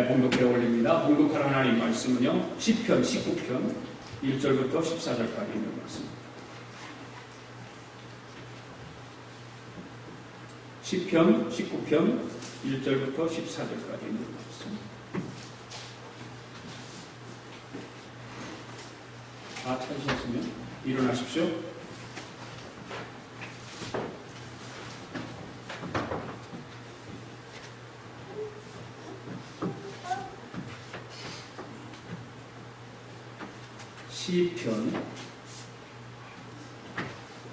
봉독해 올립니다. 봉독할 하나님 말씀은요, 시편 19편 1절부터 14절까지 있는 말씀입니다. 시편 19편 1절부터 14절까지 있는 말씀. 다 찾으셨으면 일어나십시오.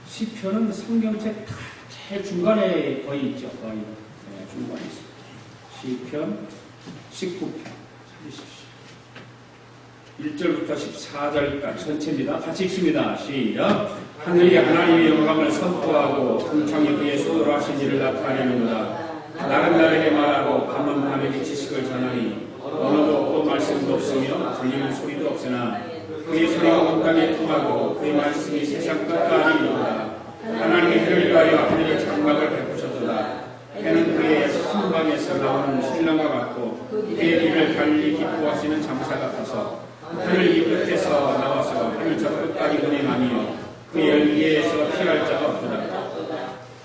시편은 성경책 제일 중간에 거의 있죠. 거의 중간에 있습니다. 시편 19편 찾으십시오. 1절부터 14절까지 전체입니다. 같이 읽습니다. 시작. 하늘이 하나님의 영광을 선포하고 궁창이 그의 손으로 하신 일을 나타내는구나. 날은 날에게 말하고 밤은 밤에게 지식을 전하니 언어도 없고 말씀도 없으며 들리는 소리도 없으나 그의 소리가 온 땅에 통하고 그의 말씀이 세상 끝까지 이르도다. 하나님의 해를 위하여 하늘의 장막을 베푸셨도다. 해는 그의 한방에서 나오는 신랑과 같고 그의 길을 달리 기뻐하시는 장사 같아서 하늘 이 끝에서 나와서 하늘 저 끝까지 운행하며 그의 열기에서 피할 자가 없도다.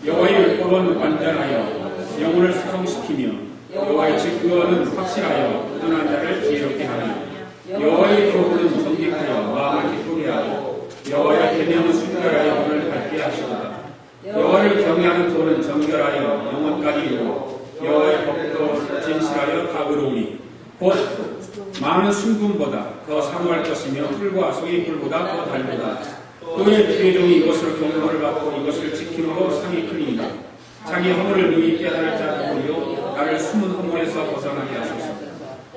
여호와의 율법은 완전하여 영혼을 수성시키며 여호와의 증거는 확실하여 부둔한 자를 지혜롭게 하니 여호와의 교훈은 정직하여 마음을 기쁘게 하고 여호와의 계명은 순결하여 영혼을 밝게 하시도다. 여호와를 경외하는 도는 정결하여 영혼까지 이루고 여호와의 법도 진실하여 다 의로우니 곧 많은 순금보다 더 사모할 것이며 풀과 소이풀보다 더 달보다. 또의 주의 종이 이것으로 경고를 받고 이것을 지킴으로 상이 크니이다. 자기 허물을 능히 깨달을 자 누구요 나를 숨은 허물에서 벗어나게 하소서.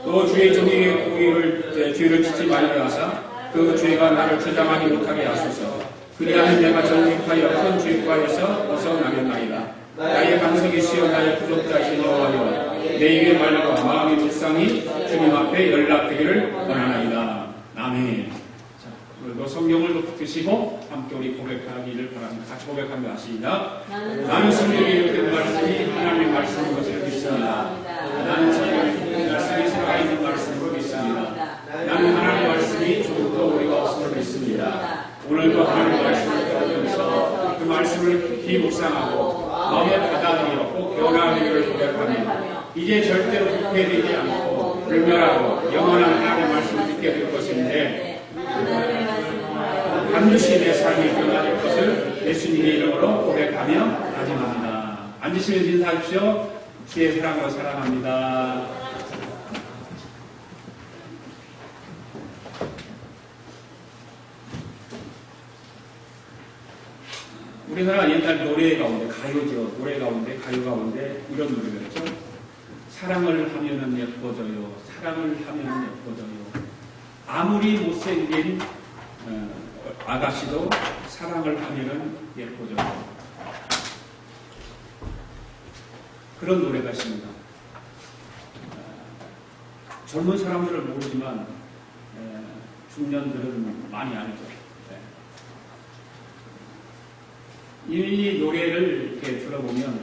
또 주의 종의 죄를 짓지 말게 하사 그 죄가 나를 주장하지 못하게 하소서. 그리하면 내가 정직하여 큰 죄과에서 벗어나겠나이다. 나의 반석이 시여 나의 구속자이신 여호와여 내 입의 말과 마음의 묵상이 주님 앞에 연락되기를 원하나이다. 아멘. 자, 오늘도 성경을 드시고 함께 우리 고백하기를 바랍니다. 같이 고백합니다. 시작. 나는 성경에 이렇게 말씀이 하나님의 말씀인 것을 믿습니다. 나는 성경의 말씀이 살아있는 말씀으로 믿습니다. 나는 하나님의 말씀이 조금도 우리가 없음을 믿습니다. 오늘도 하나님의 말씀을 들으면서 그 말씀을 깊이 묵상하고 마음에 받아들여 꼭 변화하기를 고백하며 이제 절대로 부패되지 않고 불멸하고 영원한 하나님의 말씀을 듣게 될 것인데 반드시 내 삶이 변화될 것을 예수님의 이름으로 고백하며 다짐합니다. 앉으시면 인사하십시오. 주의 사랑으로 사랑합니다. 우리나라 옛날 노래 가운데, 가요죠. 노래 가운데, 가요 가운데 이런 노래가 있죠. 사랑을 하면은 예뻐져요. 사랑을 하면은 예뻐져요. 아무리 못생긴 아가씨도 사랑을 하면은 예뻐져요. 그런 노래가 있습니다. 젊은 사람들은 모르지만 중년들은 많이 알죠. 이 노래를 이렇게 들어보면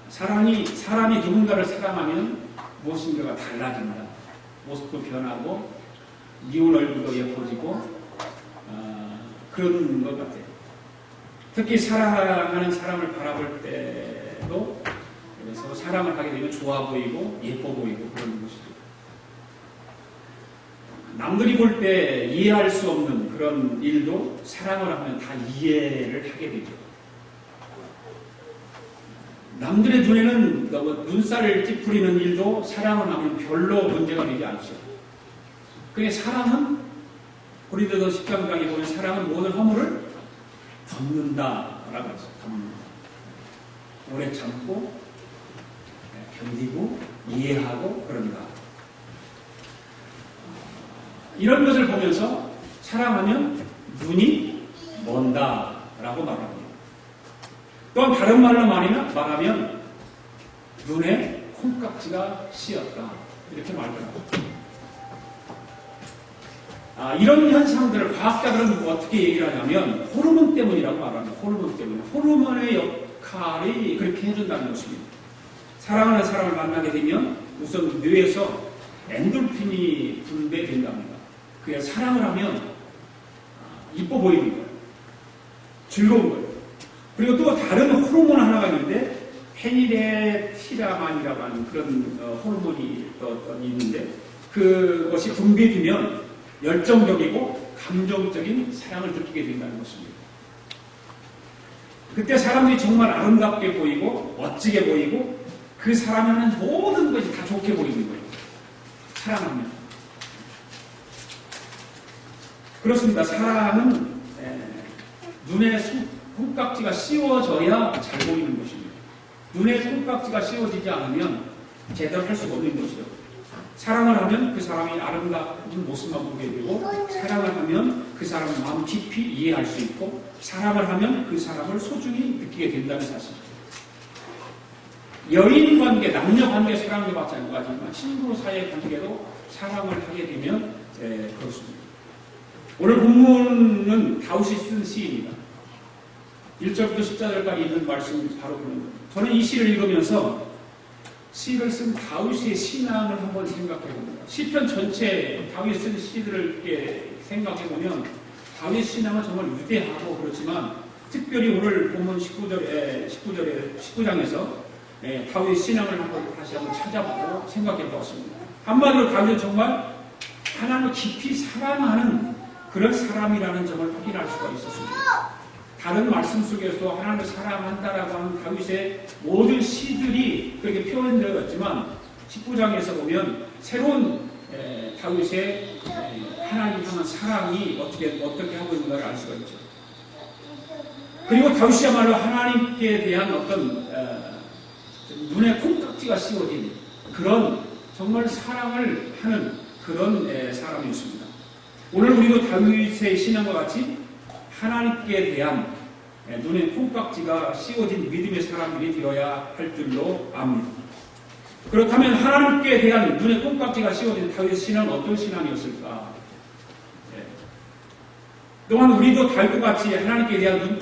사람이 누군가를 사랑하면 무엇인가가 달라진다. 모습도 변하고 미운 얼굴도 예뻐지고 그런 것 같아요. 특히 사랑하는 사람을 바라볼 때도 그래서 사랑을 하게 되면 좋아 보이고 예뻐 보이고 그런 것이죠. 남들이 볼 때 이해할 수 없는 그런 일도 사랑을 하면 다 이해를 하게 되죠. 남들의 눈에는 눈살을 찌푸리는 일도 사랑을 하면 별로 문제가 되지 않죠. 그게 사랑은 고린도서 10장에 보면 사랑은 모든 허물을 덮는다라고 하죠. 덮는다. 오래 참고 견디고 이해하고 그런다. 이런 것을 보면서 사랑하면 눈이 먼다라고 말합니다. 또한 다른 말로 말하면 눈에 콩깍지가 씌었다 이렇게 말합니다. 이런 현상들을 과학자들은 어떻게 얘기를 하냐면 호르몬 때문이라고 말합니다. 호르몬 때문에. 호르몬의 역할이 그렇게 해준다는 것입니다. 사랑하는 사람을 만나게 되면 우선 뇌에서 엔돌핀이 분배된답니다. 그게 사랑을 하면 이뻐 보이는 거예요. 즐거운 거예요. 그리고 또 다른 호르몬 하나가 있는데 페니레티라만이라고 하는 그런 호르몬이 또 있는데 그것이 분비되면 열정적이고 감정적인 사랑을 느끼게 된다는 것입니다. 그때 사람들이 정말 아름답게 보이고 멋지게 보이고 그 사람이 하는 모든 것이 다 좋게 보이는 거예요. 사랑하면. 그렇습니다. 사랑은 눈에 손깍지가 씌워져야 잘 보이는 것입니다. 눈에 손깍지가 씌워지지 않으면 제대로 할 수가 없는 것이죠. 사랑을 하면 그 사람이 아름다운 모습만 보게 되고 사랑을 하면 그 사람의 마음 깊이 이해할 수 있고 사랑을 하면 그 사람을 소중히 느끼게 된다는 사실. 여인 관계, 남녀 관계 사랑도 마찬가지지만 친구 사이의 관계도 사랑을 하게 되면 그렇습니다. 오늘 본문은 다윗이 쓴 시입니다. 1절부터 10절까지 있는 말씀이 바로 그런 겁니다. 저는 이 시를 읽으면서 시를 쓴 다윗의 신앙을 한번 생각해 봅니다. 시편 전체 다윗 쓴 시들을 이렇게 생각해 보면 다윗 신앙은 정말 위대하고 그렇지만 특별히 오늘 본문 19장에서 다윗 신앙을 다시 한번 찾아보고 생각해 보았습니다. 한마디로 다윗은 정말 하나님을 깊이 사랑하는 그런 사람이라는 점을 확인할 수가 있었습니다. 다른 말씀 속에서 하나님을 사랑한다라고 하는 다윗의 모든 시들이 그렇게 표현되어 있지만 19장에서 보면 새로운 다윗의 하나님 향한 사랑이 어떻게 하고 있는가를 알 수가 있죠. 그리고 다윗이야말로 하나님께 대한 어떤 눈에 콩깍지가 씌워진 그런 정말 사랑을 하는 그런 사람이었습니다. 오늘 우리도 다윗의 신앙과 같이 하나님께 대한 눈에 콩깍지가 씌워진 믿음의 사람들이 되어야 할 줄로 압니다. 그렇다면 하나님께 대한 눈에 콩깍지가 씌워진 다윗의 신앙은 어떤 신앙이었을까? 또한 우리도 다윗과 같이 하나님께 대한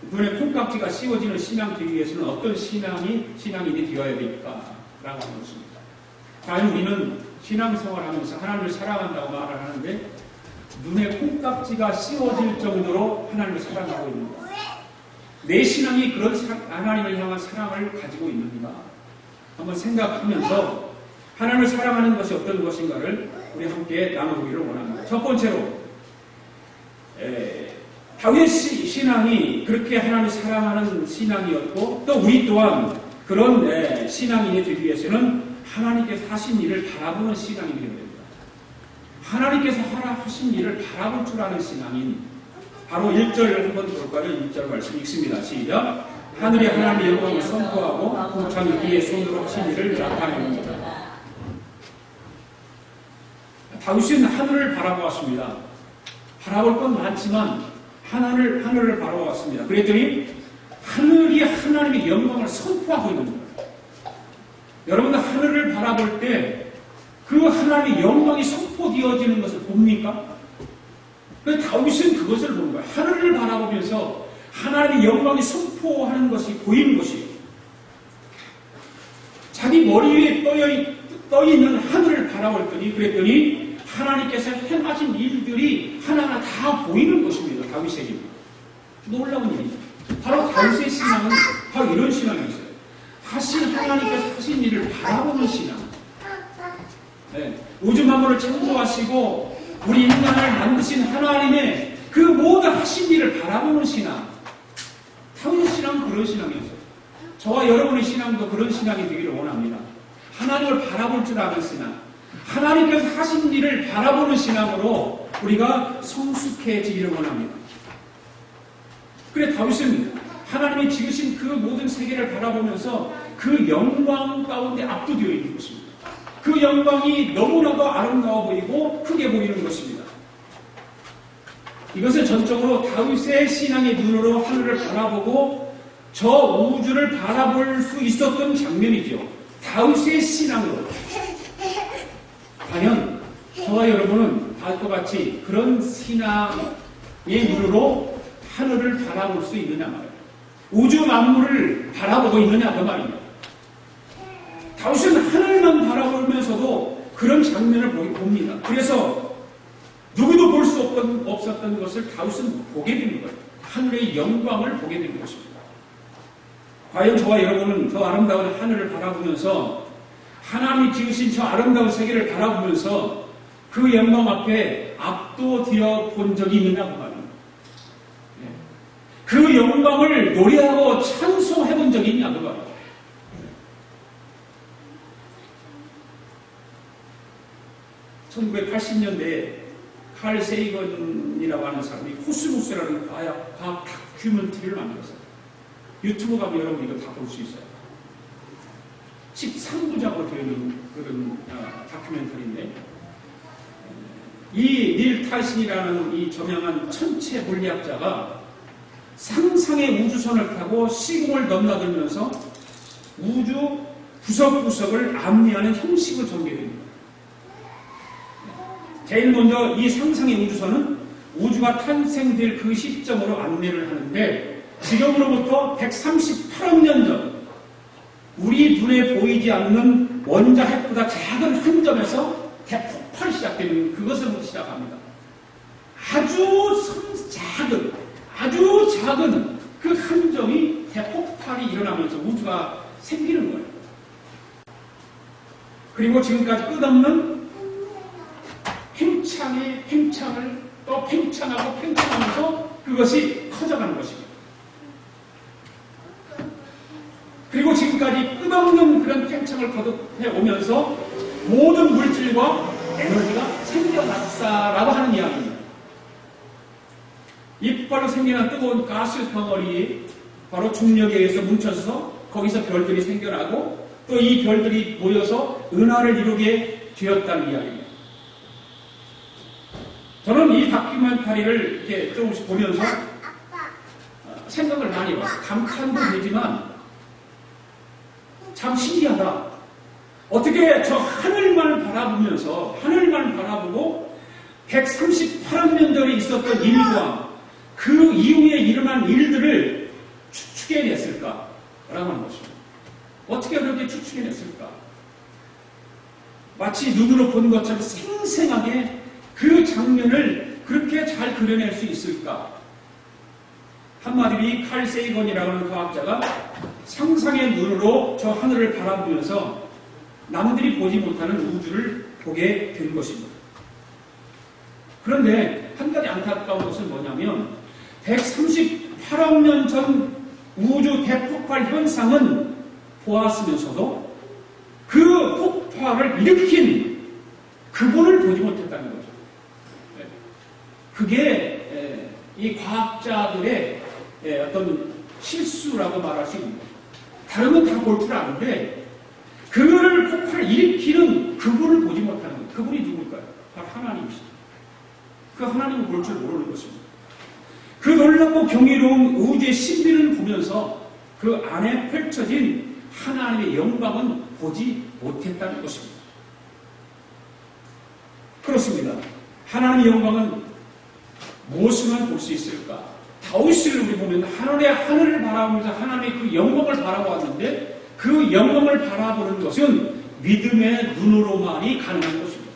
눈에 콩깍지가 씌워지는 신앙 되기 위해서는 어떤 신앙이 되어야 될까? 라고 하는 것입니다. 과연 우리는 신앙생활하면서 하나님을 사랑한다고 말을 하는데 눈에 콩깍지가 씌워질 정도로 하나님을 사랑하고 있는가? 내 신앙이 그런 하나님을 향한 사랑을 가지고 있는가? 한번 생각하면서 하나님을 사랑하는 것이 어떤 것인가를 우리 함께 나눠보기를 원합니다. 첫 번째로 다윗의 신앙이 그렇게 하나님을 사랑하는 신앙이었고 또 우리 또한 그런 신앙인이 되기 위해서는 하나님께서 하신 일을 바라보는 신앙이 되어야 됩니다. 하나님께서 하신 일을 바라볼 줄 아는 신앙인 바로 1절 한번 볼까요? 1절 말씀 읽습니다. 시작. 하늘이 하나님의 영광을 선포하고 궁창이 그의 손으로 하신 일을 나타냅니다. 다윗은 하늘을 바라보았습니다. 바라볼 건 많지만 하늘을 바라보았습니다. 그랬더니 하늘이 하나님의 영광을 선포하고 있는 거예요. 여러분들 하늘을 바라볼 때 그 하나님의 영광이 선포되어지는 것을 봅니까? 그래서 다윗은 그것을 보는 거예요. 하늘을 바라보면서 하나님의 영광이 선포하는 것이 보이는 것이에요. 자기 머리 위에 떠있는 하늘을 바라봤더니 그랬더니 하나님께서 행하신 일들이 하나하나 다 보이는 것입니다. 다윗에게. 놀라운 일이죠. 바로 다윗의 신앙은 바로 이런 신앙이었어요. 하나님께서 하신 일을 바라보는 신앙. 우주 만물을 창조하시고 우리 인간을 만드신 하나님의 그 모든 하신 일을 바라보는 신앙. 다윗의 신앙은 그런 신앙이었어요. 저와 여러분의 신앙도 그런 신앙이 되기를 원합니다. 하나님을 바라볼 줄 아는 신앙. 하나님께서 하신 일을 바라보는 신앙으로 우리가 성숙해지기를 원합니다. 그래 다윗은 하나님이 지으신 그 모든 세계를 바라보면서 그 영광 가운데 압도되어 있는 것입니다. 그 영광이 너무나도 아름다워 보이고 크게 보이는 것입니다. 이것은 전적으로 다윗의 신앙의 눈으로 하늘을 바라보고 저 우주를 바라볼 수 있었던 장면이죠. 다윗의 신앙으로. 과연 저와 여러분은 다윗과 같이 그런 신앙의 눈으로 하늘을 바라볼 수 있느냐 말이에요. 우주 만물을 바라보고 있느냐 그 말입니다. 다윗은 하늘만 바라보면서도 그런 장면을 봅니다. 그래서 누구도 볼 수 없었던 것을 다윗은 보게 되는 거예요. 하늘의 영광을 보게 되는 것입니다. 과연 저와 여러분은 저 아름다운 하늘을 바라보면서 하나님이 지으신 저 아름다운 세계를 바라보면서 그 영광 앞에 압도되어 본 적이 있느냐고 말입니다. 그 영광을 노래하고 찬송해 본 적이 있냐고 말입니다. (1980년대에) 칼 세이건이라고 하는 사람이 코스모스라는 과학 다큐멘터리를 만들었어요. 유튜브 가면 여러분 이거 다 볼 수 있어요. 13부작으로 되어 있는 그런 다큐멘터리인데, 이 닐 탈슨이라는 이 저명한 천체 물리학자가 상상의 우주선을 타고 시공을 넘나들면서 우주 구석구석을 안내하는 형식을 전개됩니다. 제일 먼저 이 상상의 우주선은 우주가 탄생될 그 시점으로 안내를 하는데, 지금으로부터 138억 년 전 우리 눈에 보이지 않는 원자 핵보다 작은 한 점에서 대폭발이 시작되는 그것으로 시작합니다. 아주 작은 그 한 점이 대폭발이 일어나면서 우주가 생기는 거예요. 그리고 지금까지 끝없는 팽창을 또 팽창하면서 그것이 커져가는 것입니다. 그리고 지금까지 끝없는 그런 팽창을 거듭해 오면서 모든 물질과 에너지가 생겨났다라고 하는 이야기입니다. 이 폭발로 생겨난 뜨거운 가스 덩어리, 바로 중력에 의해서 뭉쳐서 거기서 별들이 생겨나고 또 이 별들이 모여서 은하를 이루게 되었다는 이야기입니다. 저는 이 다큐멘터리를 이렇게 조금씩 보면서 생각을 많이 해봤어요. 감탄도 되지만 참 신기하다. 어떻게 저 하늘만 바라보고 138억 년 전에 있었던 일과 그 이후에 일어난 일들을 추측해냈을까? 라고 하는 것입니다. 어떻게 그렇게 추측해냈을까? 마치 눈으로 본 것처럼 생생하게 그 장면을 그렇게 잘 그려낼 수 있을까? 한마디로 이 칼 세이건이라고 하는 과학자가 상상의 눈으로 저 하늘을 바라보면서 남들이 보지 못하는 우주를 보게 된 것입니다. 그런데 한 가지 안타까운 것은 뭐냐면 138억 년 전 우주 대폭발 현상은 보았으면서도 그 폭발을 일으킨 그분을 보지 못했다는 거죠. 그게 이 과학자들의 어떤 실수라고 말할 수 있는 거죠. 다른 건 다 볼 줄 아는데 그거를 폭발을 일으키는 그분을 보지 못하는 거예요. 그분이 누굴까요? 바로 하나님이시죠. 그 하나님을 볼 줄 모르는 것입니다. 그 놀랍고 경이로운 우주의 신비를 보면서 그 안에 펼쳐진 하나님의 영광은 보지 못했다는 것입니다. 그렇습니다. 하나님의 영광은 무엇을만 볼 수 있을까? 다윗을 우리 보면 하늘을 바라보면서 하나님의 그 영광을 바라보았는데 그 영광을 바라보는 것은 믿음의 눈으로만이 가능한 것입니다.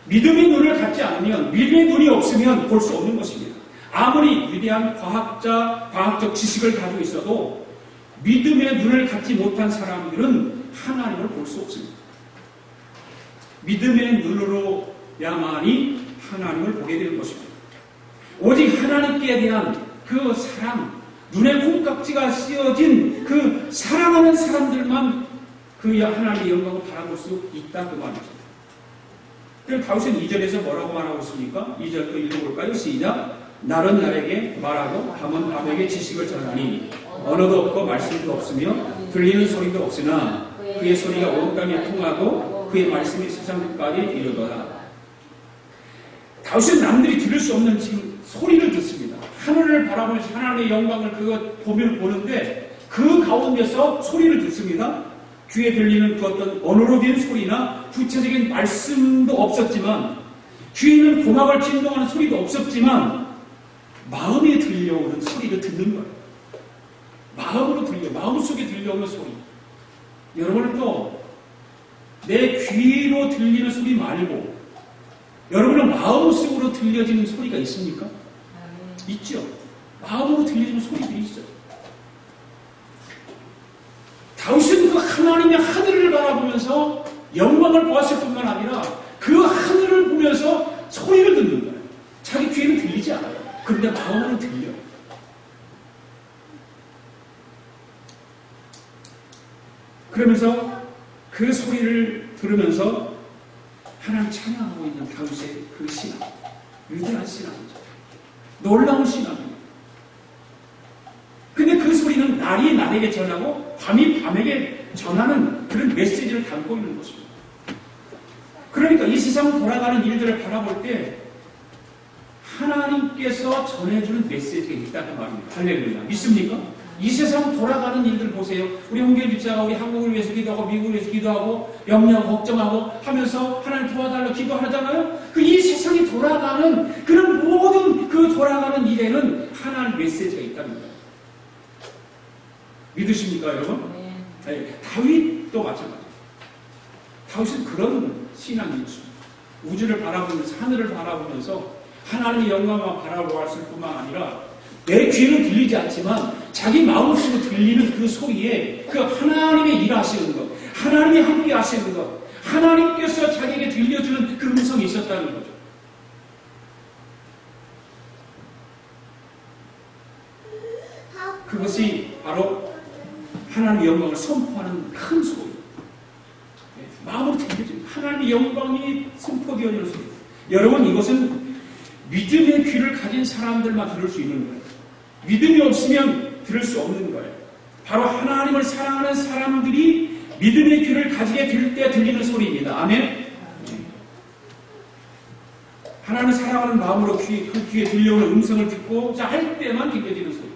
믿음의 눈을 갖지 않으면, 믿음의 눈이 없으면 볼 수 없는 것입니다. 아무리 위대한 과학적 지식을 가지고 있어도 믿음의 눈을 갖지 못한 사람들은 하나님을 볼 수 없습니다. 믿음의 눈으로야만이 하나님을 보게 되는 것입니다. 오직 하나님께 대한 그 사랑, 눈에 콩깍지가 씌어진 그 사랑하는 사람들만 그 하나님의 영광을 바라볼 수 있다 그 말이죠. 그래서 다윗은 2절에서 뭐라고 말하고 있습니까? 2절 또 읽어볼까요? 시작. 날은 날에게 말하고 밤은 밤에게 지식을 전하니 언어도 없고 말씀도 없으며 들리는 소리도 없으나 그의 소리가 온 땅에 통하고 그의 말씀이 세상까지 이르더라. 다윗은 남들이 들을 수 없는 지금 소리를 듣습니다. 하늘을 바라보면서 하나님의 영광을 보는데 그 가운데서 소리를 듣습니다. 귀에 들리는 그 어떤 언어로 된 소리나 구체적인 말씀도 없었지만, 귀에는 고막을 진동하는 소리도 없었지만 마음에 들려오는 소리를 듣는 거예요. 마음속에 들려오는 소리. 여러분은 또 내 귀로 들리는 소리 말고 여러분은 마음속으로 들려지는 소리가 있습니까? 있죠. 마음으로 들려지는 소리들이 있어요. 다윗은 그 하나님의 하늘을 바라보면서 영광을 보았을 뿐만 아니라 그 하늘을 보면서 소리를 듣는 거예요. 자기 귀에는 들리지 않아요. 그런데 마음으로 들려요. 그러면서 그 소리를 들으면서 하나님 찬양하고 있는 다윗의 그 신앙, 위대한 신앙이죠. 놀라운 신앙입니다. 근데 그 소리는 날이 날에게 전하고 밤이 밤에게 전하는 그런 메시지를 담고 있는 것입니다. 그러니까 이 세상 돌아가는 일들을 바라볼 때 하나님께서 전해주는 메시지가 있다는 말입니다. 할렐루야. 믿습니까? 이 세상 돌아가는 일들 보세요. 우리 홍길 집사가 우리 한국을 위해서 기도하고 미국을 위해서 기도하고 염려하고 걱정하고 하면서 하나님 도와달라고 기도하잖아요. 그 이 세상이 돌아가는 그런 모든 그 돌아가는 일에는 하나님 메시지가 있다는 거예요. 믿으십니까 여러분? 네. 다윗도 마찬가지예요. 다윗은 그런 신앙이 있습니다. 우주를 바라보면서 하늘을 바라보면서 하나님의 영광만 바라보았을 뿐만 아니라 내 귀에는 들리지 않지만 자기 마음속으로 들리는 그 소리에 그 하나님의 일하시는 것, 하나님이 함께 하시는 것, 하나님께서 자기에게 들려주는 그 음성이 있었다는 거죠. 그것이 바로 하나님의 영광을 선포하는 큰 소리. 마음으로 들려주는 하나님의 영광이 선포되어지는 소리. 여러분 이것은 믿음의 귀를 가진 사람들만 들을 수 있는 거예요. 믿음이 없으면 들을 수 없는 거예요. 바로 하나님을 사랑하는 사람들이 믿음의 귀를 가지게 될 때 들리는 소리입니다. 아멘. 하나님을 사랑하는 마음으로 그 귀에 들려오는 음성을 듣고자 할 때만 들려지는 소리.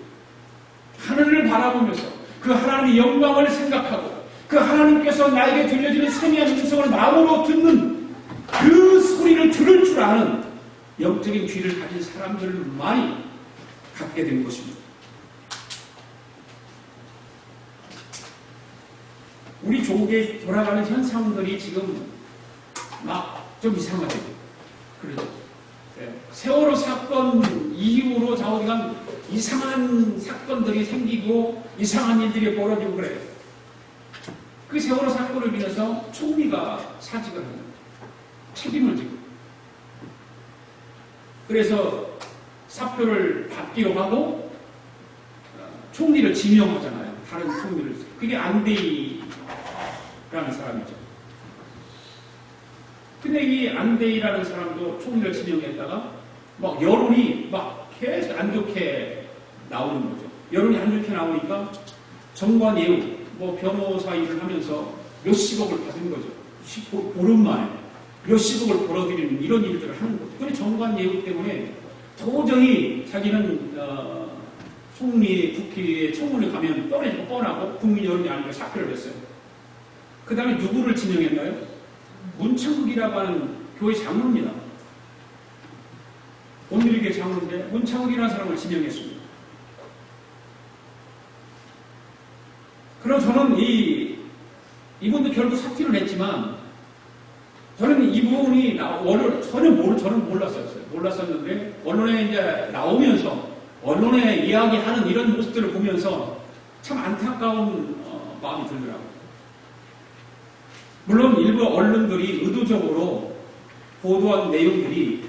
하늘을 바라보면서 그 하나님의 영광을 생각하고 그 하나님께서 나에게 들려지는 세미한 음성을 마음으로 듣는 그 소리를 들을 줄 아는 영적인 귀를 가진 사람들만이 갖게 된 것입니다. 우리 조국에 돌아가는 현상들이 지금 막 좀 이상하죠. 그렇죠. 세월호 사건 이후로 좌우간 이상한 사건들이 생기고 이상한 일들이 벌어지고 그래요. 그 세월호 사건을 인해서 총리가 사직을 합니다. 책임을 지고. 그래서 사표를 받기로 하고 총리를 지명하잖아요. 다른 총리를. 그게 안대희라는 사람이죠. 근데 이 안대희라는 사람도 총리를 지명했다가 막 여론이 막 계속 안 좋게 나오는 거죠. 여론이 안 좋게 나오니까 정관예우, 뭐 변호사 일을 하면서 몇십억을 받은 거죠. 보름 만에 몇십억을 벌어들이는 이런 일들을 하는 거죠. 근데 정관예우 때문에 도저히 자기는 총리, 국회에 청문회 가면 떨어지고 뻔하고 국민 여론이 아니라 사표를 냈어요. 그 다음에 누구를 지명했나요? 문창극이라고 하는 교회 장로입니다. 오늘의 장로인데 문창극이라는 사람을 지명했습니다. 그럼 저는 이분도 결국 사퇴를 했지만 저는 이분이 저는 몰랐었는데 언론에 이제 나오면서 언론에 이야기하는 이런 모습들을 보면서 참 안타까운 마음이 들더라고요. 물론 일부 언론들이 의도적으로 보도한 내용들이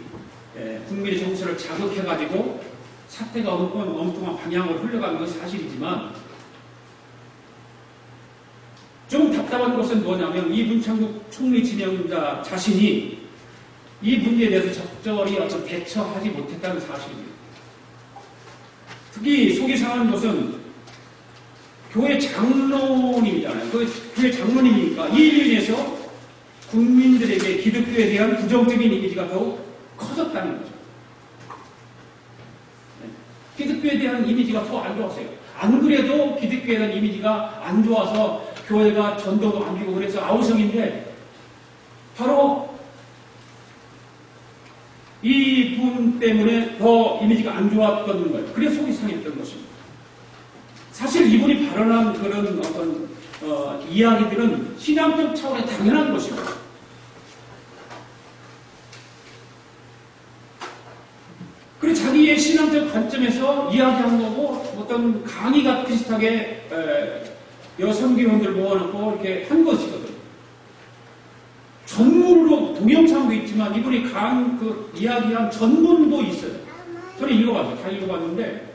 국민의 정서를 자극해가지고 사태가 엉뚱한 방향으로 흘러가는 것이 사실이지만 좀 답답한 것은 뭐냐면 이 문창국 총리 지명자 자신이 이 문제에 대해서 적절히 어떤 대처하지 못했다는 사실입니다. 특히 속이 상한 것은 교회 장로님이잖아요. 그 교회 장로님이니까 이 일로 인해서 국민들에게 기독교에 대한 부정적인 이미지가 더욱 커졌다는 거죠. 기독교에 대한 이미지가 더 안 좋았어요. 안 그래도 기독교에 대한 이미지가 안 좋아서 교회가 전도도 안 주고 그래서 아우성인데 바로 이 분 때문에 더 이미지가 안 좋았던 거예요. 그래서 속이 상했던 것입니다. 사실 이분이 발언한 그런 어떤 이야기들은 신앙적 차원의 당연한 것입니다. 그리고 자기의 신앙적 관점에서 이야기한 거고 어떤 강의가 비슷하게 여러 선교원들 모아놓고 이렇게 한 것이거든요. 전문으로 동영상도 있지만 이분이 이야기한 전문도 있어요. 저는 읽어봤어요. 다 읽어봤는데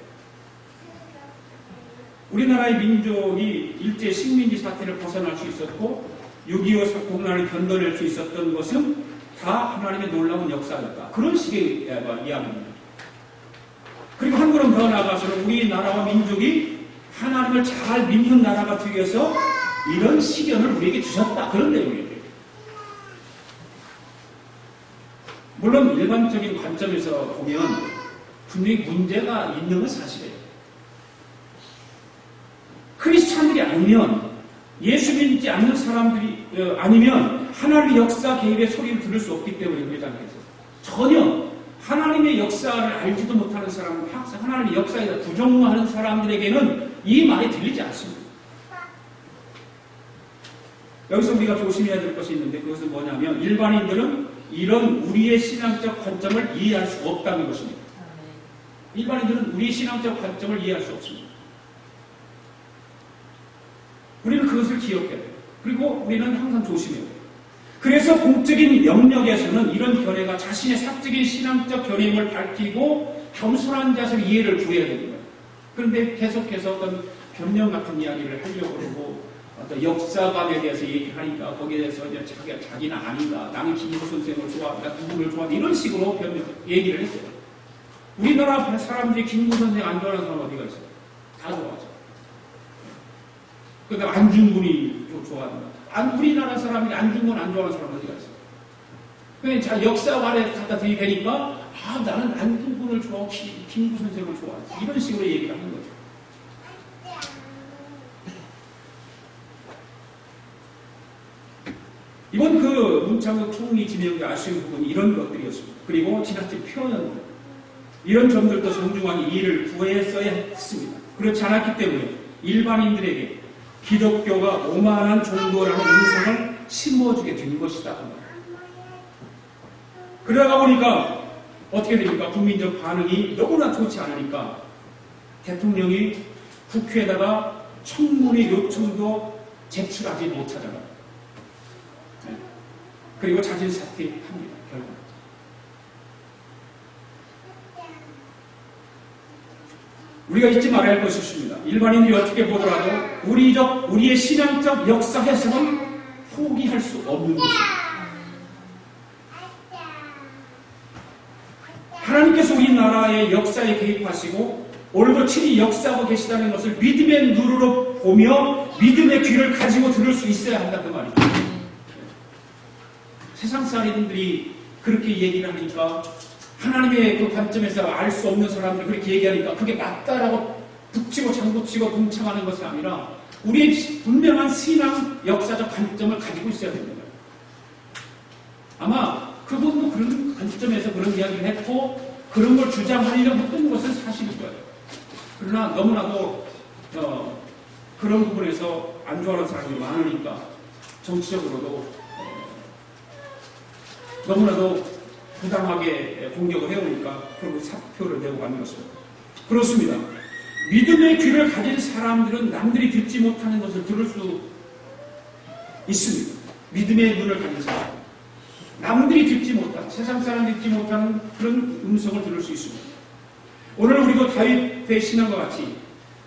우리나라의 민족이 일제 식민지 사태를 벗어날 수 있었고 6.25 공난을 견뎌낼 수 있었던 것은 다 하나님의 놀라운 역사였다. 그런 식의 이야기입니다. 그리고 한 걸음 더 나아가서는 우리나라와 민족이 하나님을 잘 믿는 나라가 되기 위해서 이런 시련을 우리에게 주셨다. 그런 내용이에요. 물론 일반적인 관점에서 보면 분명히 문제가 있는 건 사실이에요. 크리스찬들이 아니면 예수 믿지 않는 사람들이 아니면 하나님의 역사 개입의 소리를 들을 수 없기 때문에 그러지 않겠어요. 전혀 하나님의 역사를 알지도 못하는 사람, 하나님의 역사에 부정하는 사람들에게는 이 말이 들리지 않습니다. 여기서 우리가 조심해야 될 것이 있는데 그것은 뭐냐면 일반인들은 이런 우리의 신앙적 관점을 이해할 수 없다는 것입니다. 일반인들은 우리의 신앙적 관점을 이해할 수 없습니다. 우리는 그것을 기억해야 돼요. 그리고 우리는 항상 조심해야 돼요. 그래서 공적인 영역에서는 이런 견해가 자신의 사적인 신앙적 견해임을 밝히고 겸손한 자세로 이해를 구해야 되는 거예요. 그런데 계속해서 어떤 변명 같은 이야기를 하려고 그러고 어떤 역사관에 대해서 얘기하니까 거기에 대해서 자기는 아니다. 나는 김일성 선생을 좋아한다. 누구를 좋아한다. 이런 식으로 얘기를 했어요. 우리나라 사람들이 김일성 선생 안 좋아하는 사람 어디가 있어요? 다 좋아하죠. 그다음 안중근이 좋아한다. 우리나라 사람이 안중근 안 좋아하는 사람 어디가 있어요? 그러니까 역사관에 갖다 들이대니까 나는 안중근을 좋아하고 김구 선생을 좋아하지. 이런 식으로 얘기를 하는 거죠. 이번 문창극 총리 지명의 아쉬운 부분이 이런 것들이었습니다. 그리고 지나친 표현, 이런 점들도 정중하게 이해를 구했어야 했습니다. 그렇지 않았기 때문에 일반인들에게 기독교가 오만한 종교라는 인상을 심어주게 된 것이다. 그러다 보니까 어떻게 됩니까? 국민적 반응이 너무나 좋지 않으니까 대통령이 국회에다가 청문회 요청도 제출하지 못하잖아요. 그리고 자진 사퇴합니다. 결국. 우리가 잊지 말아야 할 것이 있습니다. 일반인들이 어떻게 보더라도 우리의 신앙적 역사 해석은 포기할 수 없는 것입니다. 하나님께서 우리나라의 역사에 개입하시고 오늘도 친히 역사하고 계시다는 것을 믿음의 눈으로 보며 믿음의 귀를 가지고 들을 수 있어야 한다는 말이죠. 세상 사람들이 그렇게 얘기를 하니까 하나님의 그 관점에서 알 수 없는 사람들이 그렇게 얘기하니까 그게 맞다라고 북치고 장구치고 동참하는 것이 아니라 우리의 분명한 신앙 역사적 관점을 가지고 있어야 됩니다. 아마 그분도 그런 관점에서 그런 이야기를 했고 그런 걸 주장하려고 했던 것은 사실일 거예요. 그러나 너무나도 그런 부분에서 안 좋아하는 사람이 많으니까 정치적으로도 너무나도 부당하게 공격을 해오니까 결국 사표를 내고 가는 것입니다. 그렇습니다. 믿음의 귀를 가진 사람들은 남들이 듣지 못하는 것을 들을 수 있습니다. 믿음의 눈을 가진 사람. 남들이 듣지 못한, 세상 사람들이 듣지 못하는 그런 음성을 들을 수 있습니다. 오늘 우리도 다윗의 신앙과 같이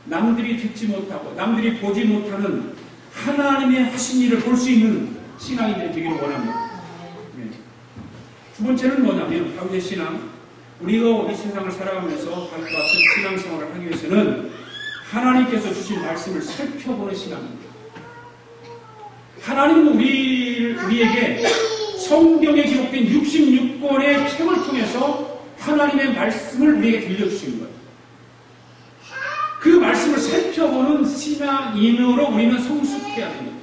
남들이 듣지 못하고 남들이 보지 못하는 하나님의 하신 일을 볼 수 있는 신앙인들이 되기를 원합니다. 두 번째는 뭐냐면 다윗의 신앙, 우리가 이 세상을 살아가면서 다윗과 같은 신앙생활을 하기 위해서는 하나님께서 주신 말씀을 살펴보는 신앙입니다. 하나님은 우리에게 성경에 기록된 66권의 책을 통해서 하나님의 말씀을 우리에게 들려주시는 거예요. 그 말씀을 살펴보는 신앙인으로 우리는 성숙해야 됩니다.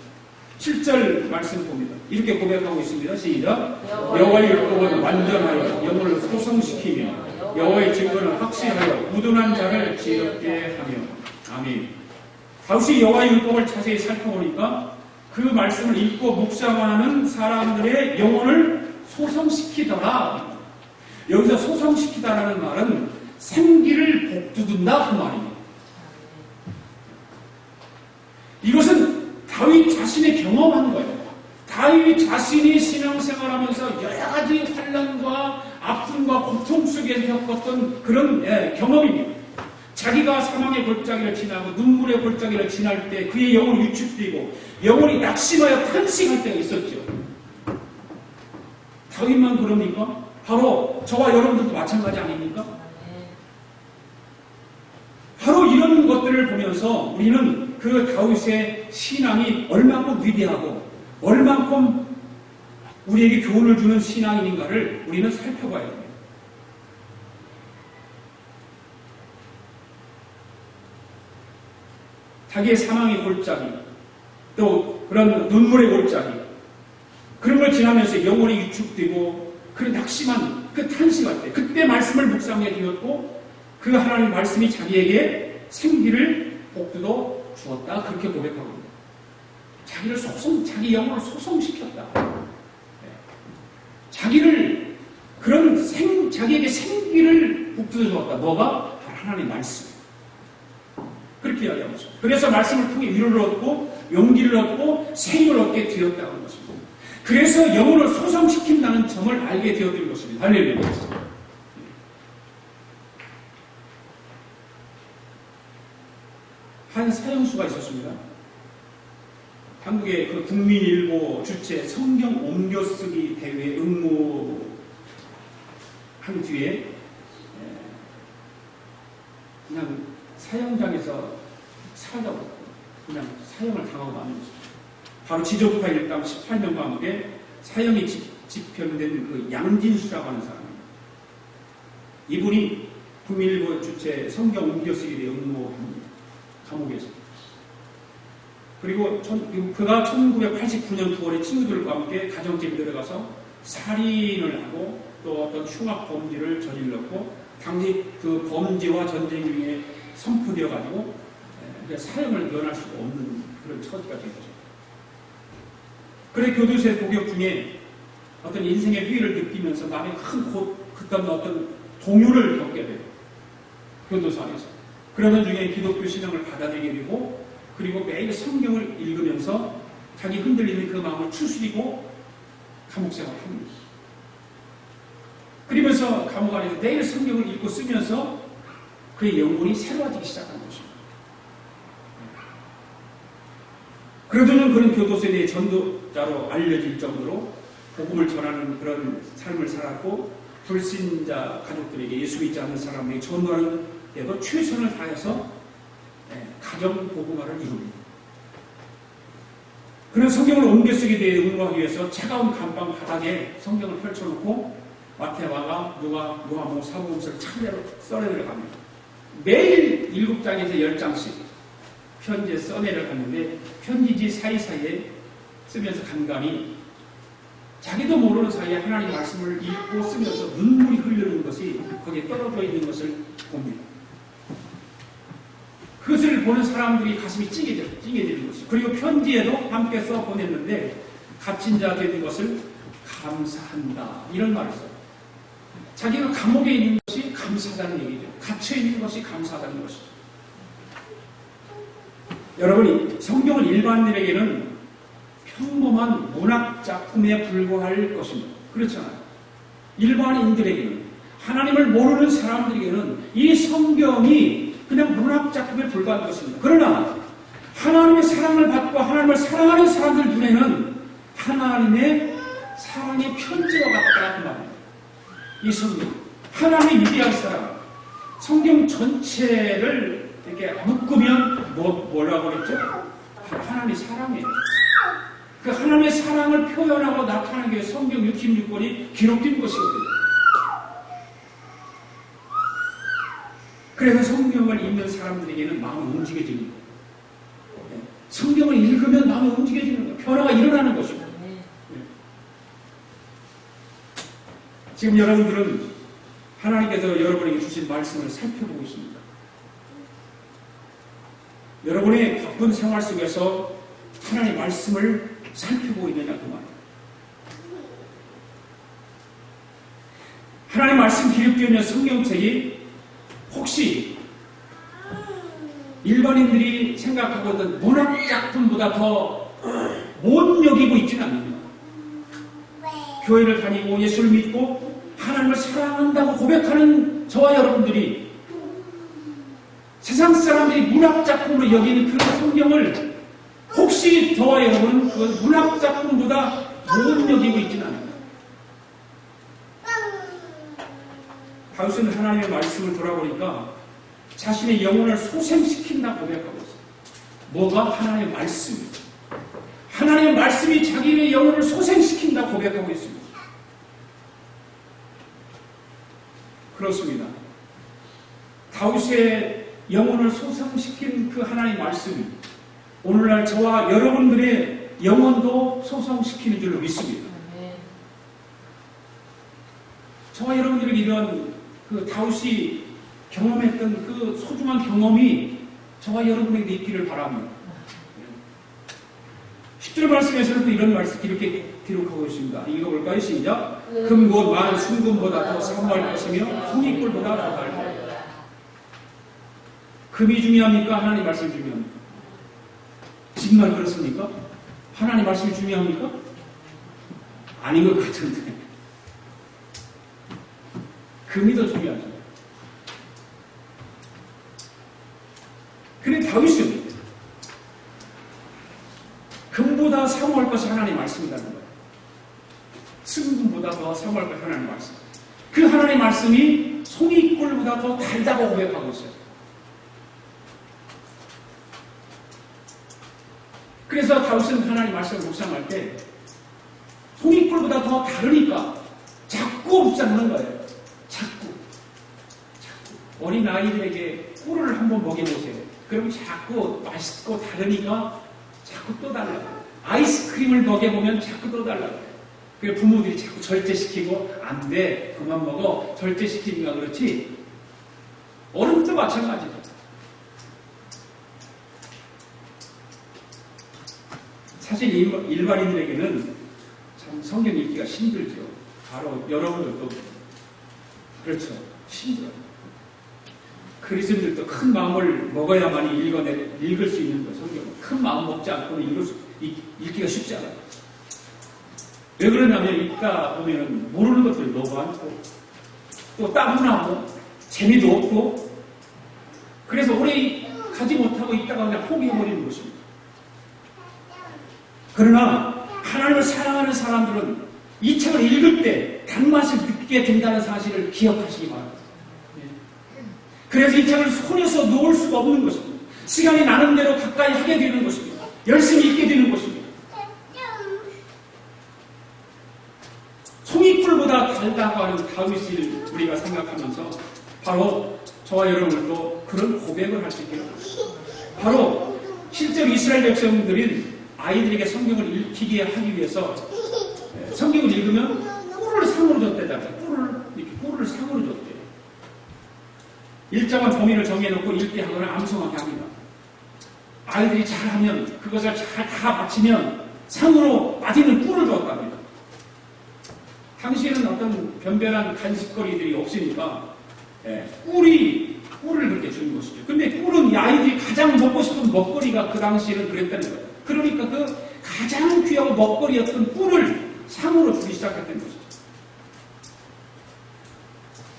7절 말씀 봅니다. 이렇게 고백하고 있습니다. 시작. 여호와의 율법은 완전하여 영혼을 소성시키며 여호와의 증거는 확실하여 우둔한 자를 지럽게 하며. 아멘. 다윗이 여호와의 율법을 자세히 살펴보니까 그 말씀을 읽고 묵상하는 사람들의 영혼을 소성시키더라. 여기서 소성시키다라는 말은 생기를 복두둔다 그 말입니다. 이것은 다윗 자신이 경험한 거예요. 다윗 자신이 신앙생활하면서 여러 가지 환난과 아픔과 고통 속에서 겪었던 그런 경험입니다. 자기가 사망의 골짜기를 지나고 눈물의 골짜기를 지날 때 그의 영혼이 위축되고 영혼이 낙심하여 탄식할 때가 있었죠. 다윗만 그럽니까? 바로 저와 여러분들도 마찬가지 아닙니까? 바로 이런 것들을 보면서 우리는 그 다윗의 신앙이 얼마큼 위대하고 얼마큼 우리에게 교훈을 주는 신앙인인가를 우리는 살펴봐야 됩니다. 자기의 사망의 골짜기, 또 그런 눈물의 골짜기, 그런 걸 지나면서 영혼이 위축되고 그 낙심한 그 탄식할 때 그때 말씀을 묵상해 주었고 그 하나님 말씀이 자기에게 생기를 복두도 주었다. 그렇게 고백하고 있습니다. 자기 영혼을 소성시켰다. 자기를 자기에게 생기를 복두도 주었다. 뭐가? 하나님 말씀. 그렇게 이야기하고 있습니다. 그래서 말씀을 통해 위로를 얻고 용기를 얻고 새 힘을 얻게 되었다는 것입니다. 그래서 영혼을 소성시킨다는 점을 알게 되었던 것입니다. 할렐루야. 한 사형수가 있었습니다. 한국의 그 국민일보 주최 성경 옮겨쓰기 대회 응모한 뒤에 그냥 사형장에서 사라져버렸고 그냥 사형을 당하고 마는 것입니다. 바로 지저귀파 일당 18명 가운데 사형이 집행된 그 양진수라고 하는 사람입니다. 이분이 국민일보 주최 성경 옮겨쓰기 대회 응모합니다. 감옥에서. 그리고 그가 1989년 9월에 친구들과 함께 가정집에 들어가서 살인을 하고 또 어떤 흉악 범죄를 저질렀고 당시 그 범죄와 전쟁 중에 선포되어 가지고 사형을 면할 수가 없는 그런 처지가 된 거죠. 그래 교도소의 복역 중에 어떤 인생의 위기를 느끼면서 마음에 극한 어떤 동요를 겪게 돼요. 교도소 안에서. 그러던 중에 기독교 신앙을 받아들이게 되고 그리고 매일 성경을 읽으면서 자기 흔들리는 그 마음을 추스리고 감옥 생활을 합니다. 그러면서 감옥 안에서 매일 성경을 읽고 쓰면서 그의 영혼이 새로워지기 시작한 것입니다. 그러더니 그런 교도소에 대해 전도자로 알려질 정도로 복음을 전하는 그런 삶을 살았고 불신자 가족들에게 예수 믿지 않는 사람에게 전도하는 데도 최선을 다해서 가정 복음화를 이룹니다. 그런 성경을 옮겨쓰기 대해 응모하기 위해서 차가운 감방 바닥에 성경을 펼쳐놓고 마태와가 누가복음 사복음서를 차례로 써내려 갑니다. 매일 7장에서 10장씩 편지에 써내려 갔는데 편지지 사이사이에 쓰면서 간간히 자기도 모르는 사이에 하나님 말씀을 읽고 쓰면서 눈물이 흐르는 것이 거기에 떨어져 있는 것을 봅니다. 그것을 보는 사람들이 가슴이 찡해 되는 것이죠. 그리고 편지에도 함께 써 보냈는데 갇힌 자 되는 것을 감사한다. 이런 말을 써요. 자기가 감옥에 있는 것이 감사하다는 얘기죠. 갇혀 있는 것이 감사하다는 것이죠. 여러분이 성경은 일반인에게는 평범한 문학 작품에 불과할 것입니다. 그렇잖아요. 일반인들에게는 하나님을 모르는 사람들에게는 이 성경이 그냥 문학 작품에 불과할 것입니다. 그러나 하나님의 사랑을 받고 하나님을 사랑하는 사람들 눈에는 하나님의 사랑의 편지와 같다 그 말입니다. 이 성경 하나님의 위대한 사랑 성경 전체를 이렇게 묶으면 뭐라고 그랬죠? 하나님의 사랑이에요. 그 하나님의 사랑을 표현하고 나타내기 위해 성경 66권이 기록된 것이거든요. 그래서 성경을 읽는 사람들에게는 마음이 움직여지는 거예요. 성경을 읽으면 마음이 움직여지는 거예요. 변화가 일어나는 것입니다. 지금 여러분들은 하나님께서 여러분에게 주신 말씀을 살펴보고 있습니다. 여러분의 바쁜 생활 속에서 하나님의 말씀을 살펴보고 있느냐 그 말이에요. 하나님의 말씀 기록되어 있는 성경책이 혹시 일반인들이 생각하고 있던 문학작품보다 더 못 여기고 있지는 않습니다. 교회를 다니고 예수를 믿고 하나님을 사랑한다고 고백하는 저와 여러분들이 세상 사람들이 문학작품으로 여기는 그런 성경을 혹시 저와 여러분은 그 문학작품보다 못 여기고 있지는 않습니다. 다윗은 하나님의 말씀을 돌아보니까 자신의 영혼을 소생시킨다 고백하고 있어요. 뭐가? 하나님의 말씀이죠. 하나님의 말씀이 자기의 영혼을 소생시킨다 고백하고 있습니다. 그렇습니다. 다윗의 영혼을 소생시킨 그 하나님의 말씀이 오늘날 저와 여러분들의 영혼도 소생시키는 줄로 믿습니다. 저와 여러분들에게 이런 그 다윗이 경험했던 그 소중한 경험이 저와 여러분에게 있기를 바랍니다. 10절 말씀에서는 또 이런 말씀 이렇게 기록하고 있습니다. 읽어볼까요? 시작. 금곧 많은 순금보다 더 사모할 것이며 송이꿀보다 더 달다. 금이 중요합니까? 하나님 말씀이 중요합니까? 정말 그렇습니까? 하나님 말씀이 중요합니까? 아닌 것 같은데. 금이 더 중요하죠. 그런데 다윗은 금보다 사모할 것이 하나님의 말씀이라는 거예요. 승금보다 더 사모할 것이 하나님의 말씀. 그 하나님의 말씀이 송이꿀보다 더 달다고 고백하고 있어요. 그래서 다윗은 하나님의 말씀을 묵상할 때 송이꿀보다 더 다르니까 자꾸 묵상하는 거예요. 자꾸. 어린 아이들에게 꿀을 한번 먹여보세요. 그럼 자꾸 맛있고 다르니까 자꾸 또 달라고. 아이스크림을 먹여보면 자꾸 또 달라고. 그래서 부모들이 자꾸 절제시키고 안 돼, 그만 먹어, 절제시키니까 그렇지. 어른도 마찬가지죠. 사실 일반인들에게는 참 성경 읽기가 힘들죠. 바로 여러분들도 그렇죠. 힘들어요. 그리스도인들도 큰 마음을 먹어야만 읽을 수 있는 거예요. 성경은 큰 마음 먹지 않고는 읽기가 쉽지 않아요. 왜 그러냐면 읽다 보면 모르는 것들이 너무 많고 또 따분하고 재미도 없고 그래서 오래 가지 못하고 있다가 그냥 포기해버리는 것입니다. 그러나 하나님을 사랑하는 사람들은 이 책을 읽을 때 단맛을 느끼게 된다는 사실을 기억하시기 바랍니다. 그래서 이 책을 손에서 놓을 수가 없는 것입니다. 시간이 나는 대로 가까이 하게 되는 것입니다. 열심히 읽게 되는 것입니다. 송이꿀보다 달다고 하는 다윗을 우리가 생각하면서 바로 저와 여러분도 그런 고백을 할 수 있게 됩니다. 바로 실제로 이스라엘 백성들은 아이들에게 성경을 읽히게 하기 위해서 성경을 읽으면 꿀을 상으로 줬대잖아요. 꿀을 상으로 줬대요. 일정한 범위를 정해놓고 읽게 하거나 암송하게 합니다. 아이들이 잘하면 그것을 잘 다 바치면 상으로 맛있는 꿀을 줬답니다. 당시에는 어떤 변변한 간식거리들이 없으니까 꿀을 그렇게 주는 것이죠. 근데 꿀은 이 아이들이 가장 먹고 싶은 먹거리가 그 당시에는 그랬다는 거예요. 그러니까 그 가장 귀하고 먹거리였던 꿀을 상으로 주기 시작했던 것이죠.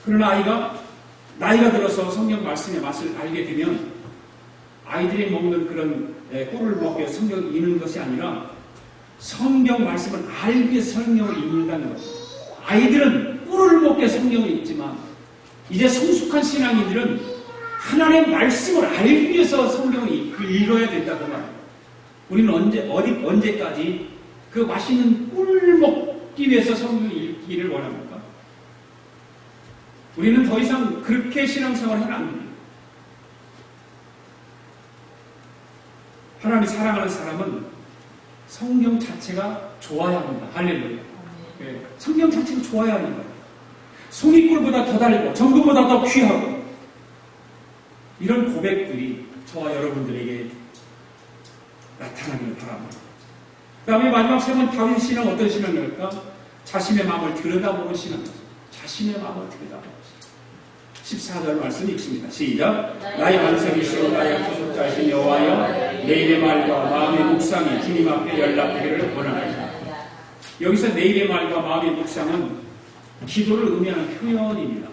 그러나 나이가 들어서 성경 말씀의 맛을 알게 되면 아이들이 먹는 그런 꿀을 먹기 위해서 성경을 읽는 것이 아니라 성경 말씀을 알기 위해서 성경을 읽는다는 것입니다. 아이들은 꿀을 먹기 위해서 성경을 읽지만 이제 성숙한 신앙인들은 하나님의 말씀을 알기 위해서 성경을 읽어야 된다고 말합니다. 우리는 언제까지 그 맛있는 꿀 먹기 위해서 성경을 읽기를 원합니까? 우리는 더 이상 그렇게 신앙생활을 해는 안 됩니다. 하나님 사랑하는 사람은 성경 자체가 좋아야 합니다. 할렐루야. 성경 자체가 좋아야 하는 거예요. 송이꿀보다 더 달고 정금보다 더 귀하고 이런 고백들이 저와 여러분들에게 나타나기를 바랍니다. 그 다음에 마지막 세 번 다윗 신앙은 어떤 신앙일까? 자신의 마음을 들여다보는 신앙이죠. 자신의 마음을 들여다보는 신앙. 14절 말씀 읽습니다. 시작. 나의 반석이시오 나의 구속자이신 여호와여 내 입의 말과 마음의 묵상이 주님 앞에 연락되기를 원하나이다. 여기서 내 입의 말과 마음의 묵상은 기도를 의미하는 표현입니다.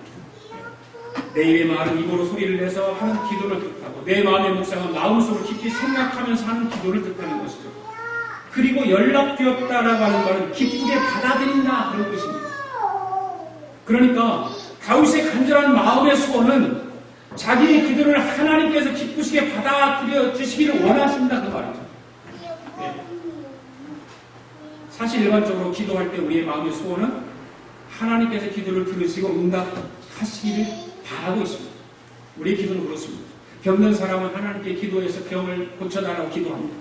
내 입의 말은 입으로 소리를 내서 하는 기도를 뜻하고 내 마음의 묵상은 마음속으로 깊이 생각하면서 하는 기도를 뜻하는 것이죠. 그리고 연락되었다라고 하는 말은 기쁘게 받아들인다 그런 뜻입니다. 그러니까 다윗의 간절한 마음의 소원은 자기의 기도를 하나님께서 기쁘시게 받아들여 주시기를 원하신다 그 말이죠. 네. 사실 일반적으로 기도할 때 우리의 마음의 소원은 하나님께서 기도를 들으시고 응답하시기를 바라고 있습니다. 우리의 기도는 그렇습니다. 병든 사람은 하나님께 기도해서 병을 고쳐달라고 기도합니다.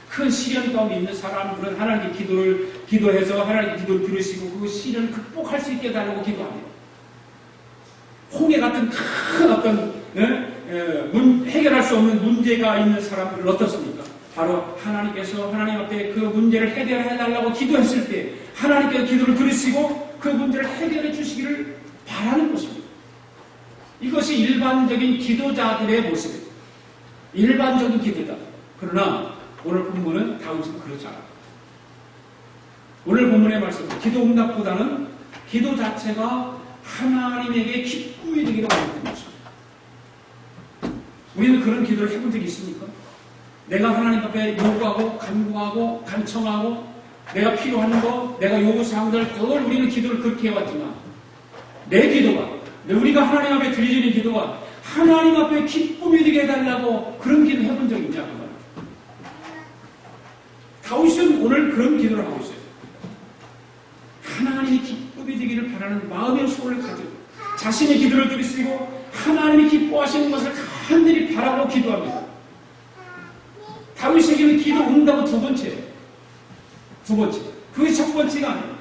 큰 시련 가운데 있는 사람들은 하나님께 기도해서 하나님께 기도를 들으시고 그 시련을 극복할 수 있게 해달라고 기도합니다. 홍해 같은 큰 어떤 해결할 수 없는 문제가 있는 사람들은 어떻습니까? 바로 하나님께서 하나님 앞에 그 문제를 해결해달라고 기도했을 때 하나님께서 기도를 들으시고 그 문제를 해결해 주시기를 바라는 것입니다. 이것이 일반적인 기도자들의 모습이에요. 일반적인 기도자. 그러나 오늘 본문은 다윗은 그렇지 않아요. 오늘 본문의 말씀은 기도 응답보다는 기도 자체가 하나님에게 기쁨이 되기를 원하는 것입니다. 우리는 그런 기도를 해본 적이 있습니까? 내가 하나님 앞에 요구하고 간구하고 간청하고 내가 필요한 거, 내가 요구사항들 그걸 우리는 기도를 그렇게 해왔지만 내 기도가 우리가 하나님 앞에 드리는 기도가 하나님 앞에 기쁨이 되게 해달라고 그런 기도 해본 적이 있냐 그 말이에요. 다윗은 오늘 그런 기도를 하고 있어요. 하나님이 기쁨이 되기를 바라는 마음의 소원을 가지고 자신의 기도를 들으시고 하나님이 기뻐하시는 것을 간절히 바라고 기도합니다. 다윗에게는 기도 응답은 두 번째예요. 두 번째. 그게 첫 번째가 아니에요.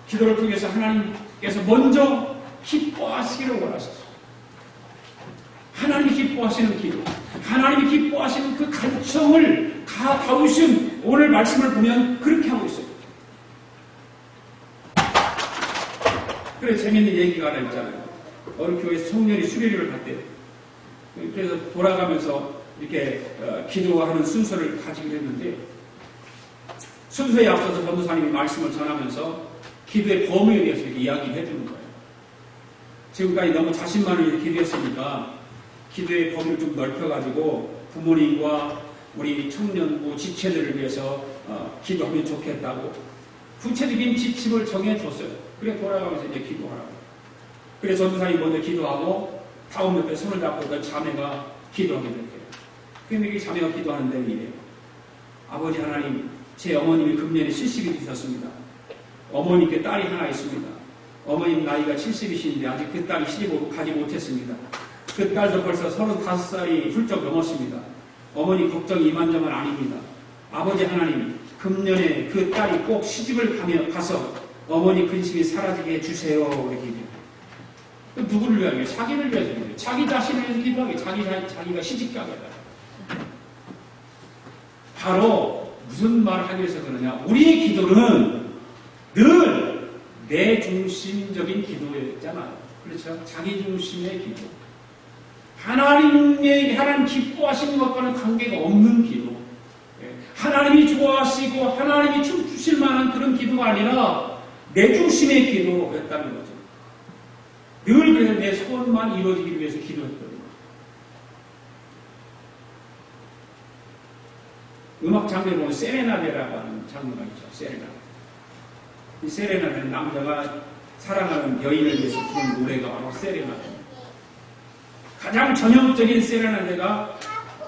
기도를 통해서 하나님께서 먼저 기뻐하시기를 원하셨어요. 하나님이 기뻐하시는 기도, 하나님이 기뻐하시는 그 간청을 다윗은 오늘 말씀을 보면 그렇게 하고 있어요. 그래 재밌는 얘기가 하나 있잖아요. 어느 교회에서 청년이 수련회를 갔대요. 그래서 돌아가면서 이렇게 기도하는 순서를 가지기로 했는데 순서에 앞서서 전도사님이 말씀을 전하면서 기도의 범위에 대해서 이렇게 이야기를 해주는 거예요. 지금까지 너무 자신만을 기도했으니까 기도의 범위를 좀 넓혀가지고 부모님과 우리 청년부 지체들을 위해서 기도하면 좋겠다고 구체적인 지침을 정해줬어요. 그래 돌아가면서 이제 기도하라고. 그래 전도사님이 먼저 기도하고 다음 옆에 손을 잡고 있던 자매가 기도하게 됐대요. 그런데 이 자매가 기도하는 데는 이래요. 아버지 하나님, 제 어머님이 금년에 70이 되셨습니다. 어머니께 딸이 하나 있습니다. 어머님 나이가 70이신데 아직 그 딸이 시집을 가지 못했습니다. 그 딸도 벌써 35살이 훌쩍 넘었습니다. 어머니 걱정이 이만저만 아닙니다. 아버지 하나님, 금년에 그 딸이 꼭 시집을 가서 어머니 근심이 사라지게 해주세요. 이렇게 기도해요. 누구를 위하게? 자기를 위해서 기도해요. 자기 자신을 위해서 기도하게. 자기가 시집가게 해요. 바로 무슨 말을 하기 위해서 그러냐? 우리의 기도는 늘 내 중심적인 기도였잖아요. 그렇죠? 자기 중심의 기도. 하나님 기뻐하시는 것과는 관계가 없는 기도. 하나님이 좋아하시고 하나님이 춤추실 만한 그런 기도가 아니라 내 중심의 기도였다는 거죠. 늘 그래서 내 소원만 이루어지기 위해서 기도했거든요. 음악 장르에 보면 세레나데라고 하는 장르가 있죠. 세레나데. 이 세레나데는 남자가 사랑하는 여인을 위해서 부르는 노래가 바로 세레나데입니다. 가장 전형적인 세레나데가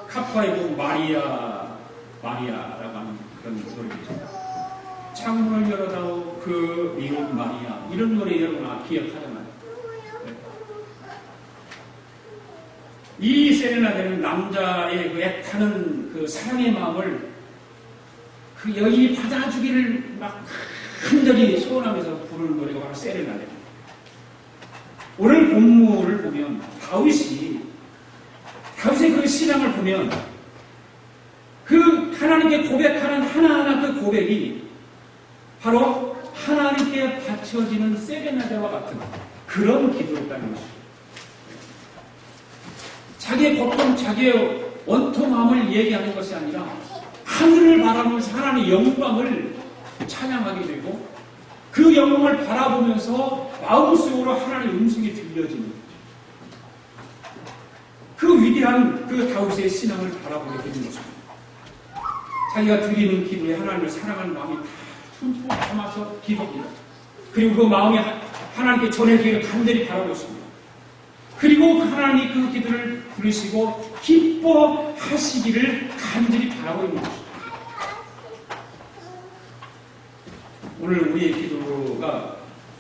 카프카의 곡 마리아라고 하는 그런 노래입니다. 창문을 열어다오 그 미운 마리아 이런 노래 여러분 기억하잖아요. 이 세레나데는 남자의 그 애타는 그 사랑의 마음을 그 여인이 받아주기를 막 간절히 소원하면서 부르는 노래가 바로 세레나데입니다. 오늘 본문을 보면 다윗이 다윗의 그 신앙을 보면 그 하나님께 고백하는 하나하나 그 고백이 바로 하나님께 바쳐지는 세레나데와 같은 그런 기도였다는 것입니다. 자기의 고통, 자기의 원통함을 얘기하는 것이 아니라 하늘을 바라보면서 하나님의 영광을 찬양하게 되고 그 영광을 바라보면서 마음속으로 하나님의 음성이 들려지는 거죠. 그 위대한 그 다윗의 신앙을 바라보게 되는 것입니다. 자기가 드리는 기도에 하나님을 사랑하는 마음이 다 춤추고 담아서 기도합니다. 그리고 그 마음이 하나님께 전해지기를 간절히 바라고 있습니다. 그리고 하나님이 그 기도를 들으시고 기뻐하시기를 간절히 바라고 있는 것입니다. 오늘 우리의 기도가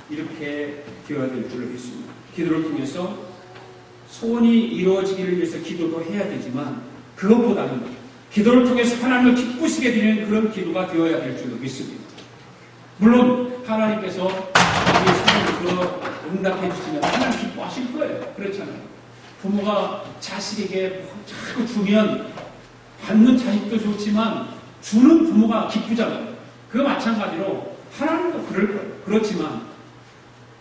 이렇게 되어야 될 줄을 믿습니다. 기도를 통해서 소원이 이루어지기를 위해서 기도도 해야 되지만 그것보다는 기도를 통해서 하나님을 기쁘시게 되는 그런 기도가 되어야 될 줄로 믿습니다. 물론 하나님께서 우리의 소원을 응답해 주시면 하나님 기뻐하실 거예요. 그렇잖아요. 부모가 자식에게 자꾸 주면 받는 자식도 좋지만 주는 부모가 기쁘잖아요. 그 마찬가지로 하나님도 그럴 거예요. 그렇지만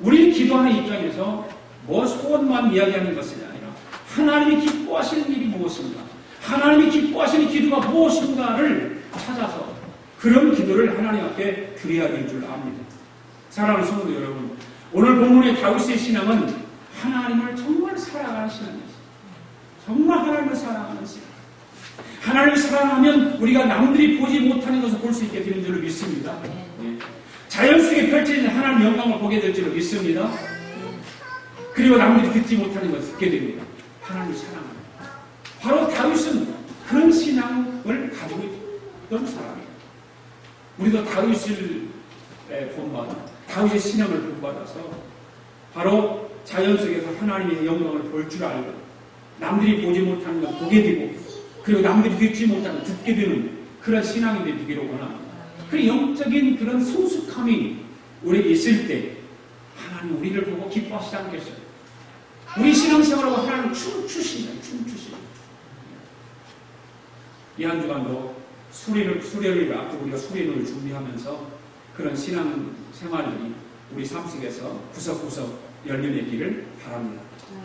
우리 기도하는 입장에서 뭐 소원만 이야기하는 것이 아니라 하나님이 기뻐하시는 일이 무엇인가, 하나님이 기뻐하시는 기도가 무엇인가를 찾아서 그런 기도를 하나님 앞에 드려야 될 줄 압니다. 사랑하는 성도 여러분, 오늘 본문의 다윗의 신앙은 하나님을 정말 사랑하는 신앙이었어요. 정말 하나님을 사랑하는 신앙. 하나님을 사랑하면 우리가 남들이 보지 못하는 것을 볼 수 있게 되는 줄을 믿습니다. 자연 속에 펼쳐진 하나님의 영광을 보게 될 줄을 믿습니다. 그리고 남들이 듣지 못하는 것을 듣게 됩니다. 하나님을 사랑합니다. 바로 다윗은 그런 신앙을 가지고 있던 사람이에요. 우리도 다윗을 본받아, 다윗의 신앙을 본받아서 바로 자연 속에서 하나님의 영광을 볼 줄 알고 남들이 보지 못하는 걸 보게 되고 그리고 남들이 듣지 못하는 걸 듣게 되는 그런 신앙이 되기를 원합니다. 그 영적인 그런 성숙함이 우리에게 있을 때 하나님 우리를 보고 기뻐하시지 않겠어요? 우리 신앙생활하고 하나님 춤추신다. 춤추신다. 이 한 주간도 수련을 앞두고 우리가 수련을 준비하면서 그런 신앙생활이 우리 삶 속에서 구석구석 열려내기를 바랍니다.